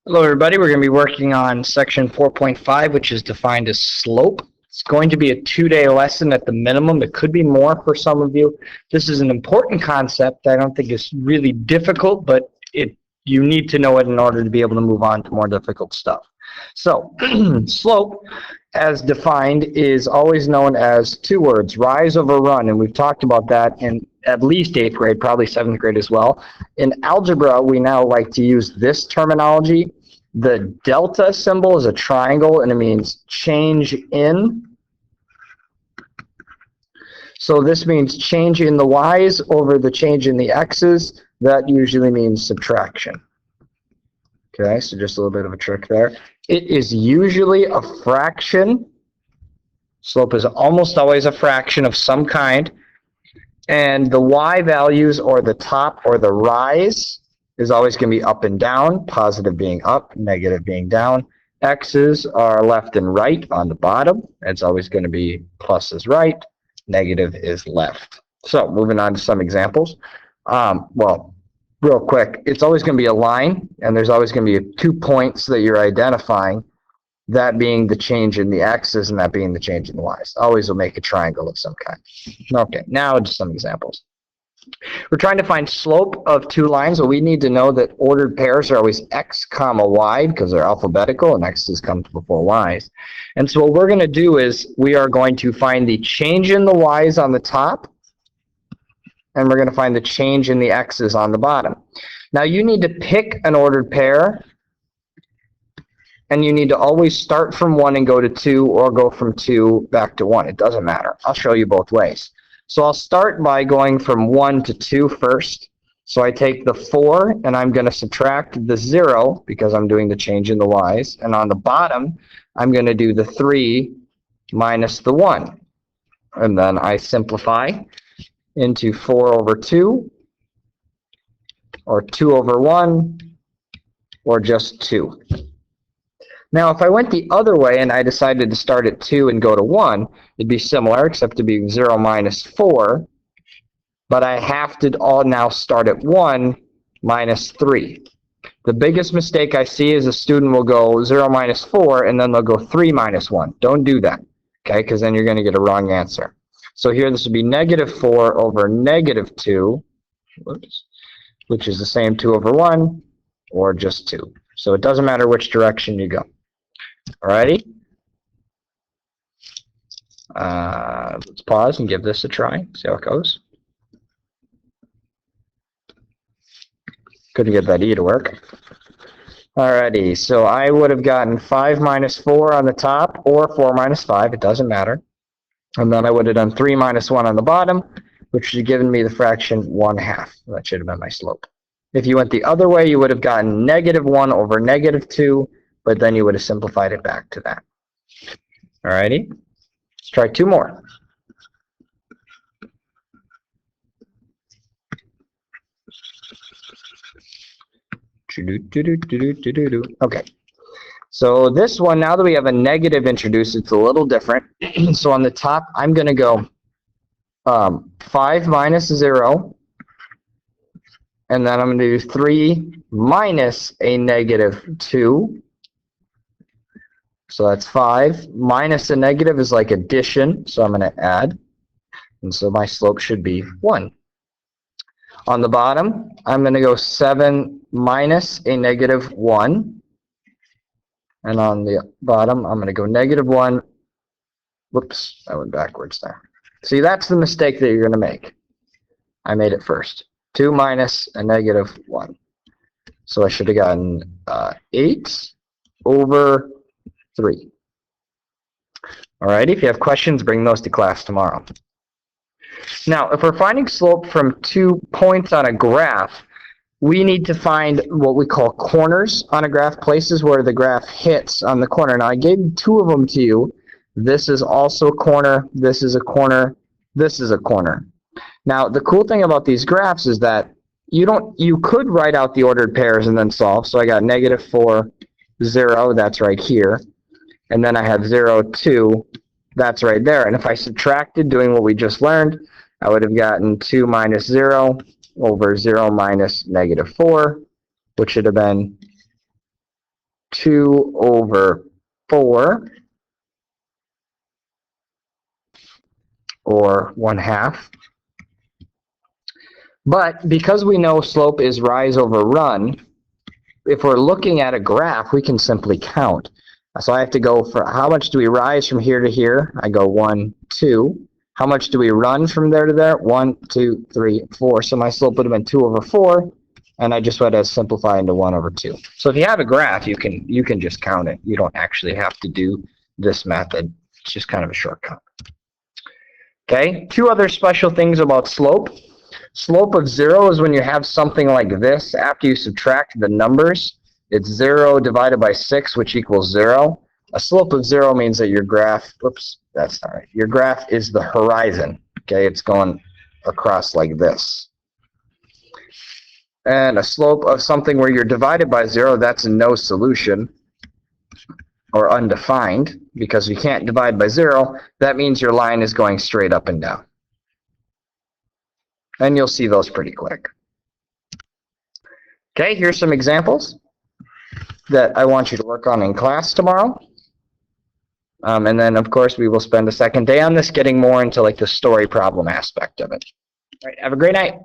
Hello everybody, we're going to be working on section 4.5, which is defined as slope. It's going to be a 2-day lesson at the minimum. It could be more for some of you. This is an important concept. I don't think it's really difficult, but you need to know it in order to be able to move on to more difficult stuff. So, slope, as defined, is always known as two words, rise over run, and we've talked about that in at least 8th grade, probably 7th grade as well. In algebra, we now like to use this terminology. The delta symbol is a triangle, and it means change in. So this means change in the y's over the change in the x's. That usually means subtraction. Okay, so just a little bit of a trick there. It is usually a fraction. Slope is almost always a fraction of some kind. And the y values, or the top or the rise, is always going to be up and down, positive being up, negative being down. X's are left and right on the bottom. It's always going to be plus is right, negative is left. So moving on to some examples. Well, real quick, it's always going to be a line, and there's always going to be 2 points that you're identifying, that being the change in the x's and that being the change in the y's. Always will make a triangle of some kind. Okay, now just some examples. We're trying to find slope of two lines, so we need to know that ordered pairs are always x comma y because they're alphabetical and x's comes before y's. And so what we're going to do is we are going to find the change in the y's on the top, and we're going to find the change in the x's on the bottom. Now you need to pick an ordered pair, and you need to always start from 1 and go to 2, or go from 2 back to 1. It doesn't matter. I'll show you both ways. So I'll start by going from 1 to 2 first. So I take the 4, and I'm going to subtract the 0 because I'm doing the change in the y's. And on the bottom, I'm going to do the 3 minus the 1. And then I simplify into 4 over 2, or 2 over 1, or just 2. Now, if I went the other way and I decided to start at 2 and go to 1, it'd be similar, except to be 0 minus 4. But I have to all now start at 1 minus 3. The biggest mistake I see is a student will go 0 minus 4, and then they'll go 3 minus 1. Don't do that, okay, because then you're going to get a wrong answer. So here this would be negative 4 over negative 2, which is the same 2 over 1, or just 2. So it doesn't matter which direction you go. Alrighty. Let's pause and give this a try. See how it goes. Couldn't get that E to work. Alrighty, so I would have gotten 5 minus 4 on the top, or 4 minus 5. It doesn't matter. And then I would have done 3 minus 1 on the bottom, which would have given me the fraction 1/2. That should have been my slope. If you went the other way, you would have gotten negative 1 over negative 2, but then you would have simplified it back to that. Alrighty, let's try 2 more. Okay, so this one, now that we have a negative introduced, it's a little different. So on the top, I'm going to go 5 minus 0, and then I'm going to do 3 minus a negative 2. So that's 5. Minus a negative is like addition, so I'm going to add. And so my slope should be 1. On the bottom, I'm going to go 7 minus a negative 1. And on the bottom, I'm going to go negative 1. Whoops, I went backwards there. See, that's the mistake that you're going to make. I made it first. 2 minus a negative 1. So I should have gotten 8 over 3. Alright, if you have questions, bring those to class tomorrow. Now, if we're finding slope from 2 points on a graph, we need to find what we call corners on a graph, places where the graph hits on the corner. Now, I gave 2 of them to you. This is also a corner, this is a corner, this is a corner. Now, the cool thing about these graphs is that you could write out the ordered pairs and then solve. So I got negative 4, 0, that's right here. And then I have 0, 2, that's right there. And if I subtracted, doing what we just learned, I would have gotten 2 minus 0 over 0 minus negative 4, which should have been 2 over 4, or 1/2. But because we know slope is rise over run, if we're looking at a graph, we can simply count. So I have to go for how much do we rise from here to here? I go 1, 2. How much do we run from there to there? 1, 2, 3, 4. So my slope would have been 2 over 4, and I just want to simplify into 1 over 2. So if you have a graph, you can just count it. You don't actually have to do this method. It's just kind of a shortcut. Okay, 2 other special things about slope. Slope of 0 is when you have something like this. After you subtract the numbers, it's 0 divided by 6, which equals 0. A slope of 0 means that your graph, whoops, that's not right. Your graph is the horizon. Okay, it's going across like this. And a slope of something where you're divided by 0, that's no solution or undefined, because you can't divide by 0. That means your line is going straight up and down. And you'll see those pretty quick. Okay, here's some examples that I want you to work on in class tomorrow. And then, of course, we will spend a second day on this, getting more into like the story problem aspect of it. All right, have a great night.